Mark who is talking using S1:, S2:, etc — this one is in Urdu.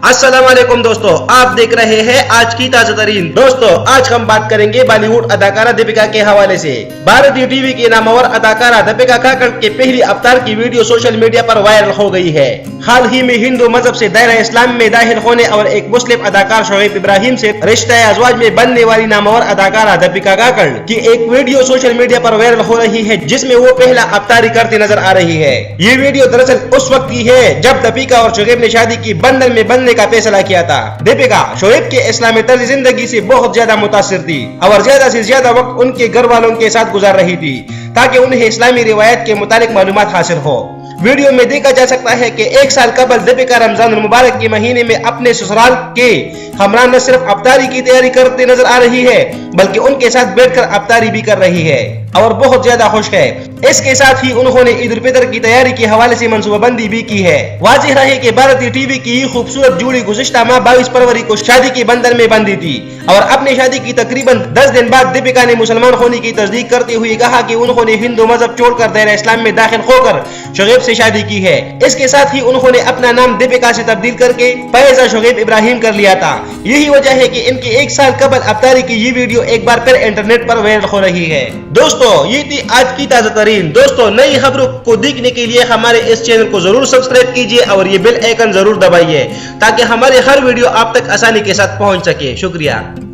S1: السلام علیکم دوستو، آپ دیکھ رہے ہیں آج کی تازہ ترین۔ دوستو آج ہم بات کریں گے بالی ووڈ اداکارہ دپیکا کے حوالے سے۔ بھارتی ٹی وی کی نامور اداکارہ دپیکا کے پہلی افطار کی ویڈیو سوشل میڈیا پر وائرل ہو گئی ہے۔ حال ہی میں ہندو مذہب سے دائرہ اسلام میں داخل ہونے اور ایک مسلم اداکار شعیب ابراہیم سے رشتہ ازواج میں بننے والی نامور اداکارہ دپیکا کی ایک ویڈیو سوشل میڈیا پر وائرل ہو رہی ہے، جس میں وہ پہلا افطاری کرتی نظر آ رہی ہے۔ یہ ویڈیو دراصل اس وقت کی ہے جب دپیکا اور شعیب نے شادی کی بندھن میں بننے کا فیصلہ کیا تھا۔ دپیکا شعیب کے اسلامی طرز زندگی سے بہت زیادہ متاثر تھی اور زیادہ سے زیادہ وقت ان کے گھر والوں کے ساتھ گزار رہی تھی تاکہ انہیں اسلامی روایت کے متعلق معلومات حاصل ہو۔ ویڈیو میں دیکھا جا سکتا ہے کہ ایک سال قبل دپیکا رمضان المبارک کے مہینے میں اپنے سسرال کے ہمراہ نہ صرف افطاری کی تیاری کرتے نظر آ رہی ہے بلکہ ان کے ساتھ بیٹھ کر افطاری بھی کر رہی ہے اور بہت زیادہ خوش ہے۔ اس کے ساتھ ہی انہوں نے عید الفطر کی تیاری کے حوالے سے منصوبہ بندی بھی کی ہے۔ واضح رہے کہ بھارتی ٹی وی کی خوبصورت جوڑی گزشتہ ماہ 22 فروری کو شادی کے بندھن میں بندھی تھی اور اپنی شادی کی تقریباً 10 دن بعد دپیکا نے مسلمان ہونے کی تصدیق کرتے ہوئے کہا کہ انہوں نے ہندو مذہب چھوڑ کر دائرہ اسلام میں داخل ہو کر شعیب سے شادی کی ہے۔ اس کے ساتھ ہی انہوں نے اپنا نام دپیکا سے تبدیل کر کے پہلے شعیب ابراہیم کر لیا تھا۔ یہی وجہ ہے کہ ان کے ایک سال قبل افطاری کی یہ ویڈیو ایک بار پھر انٹرنیٹ پر وائرل ہو رہی ہے۔ دوستو یہ تھی آج کی تازہ ترین۔ دوستو نئی خبروں کو دیکھنے کے لیے ہمارے اس چینل کو ضرور سبسکرائب کیجئے اور یہ بیل آئیکن ضرور دبائیے تاکہ ہمارے ہر ویڈیو آپ تک آسانی کے ساتھ پہنچ سکے۔ شکریہ۔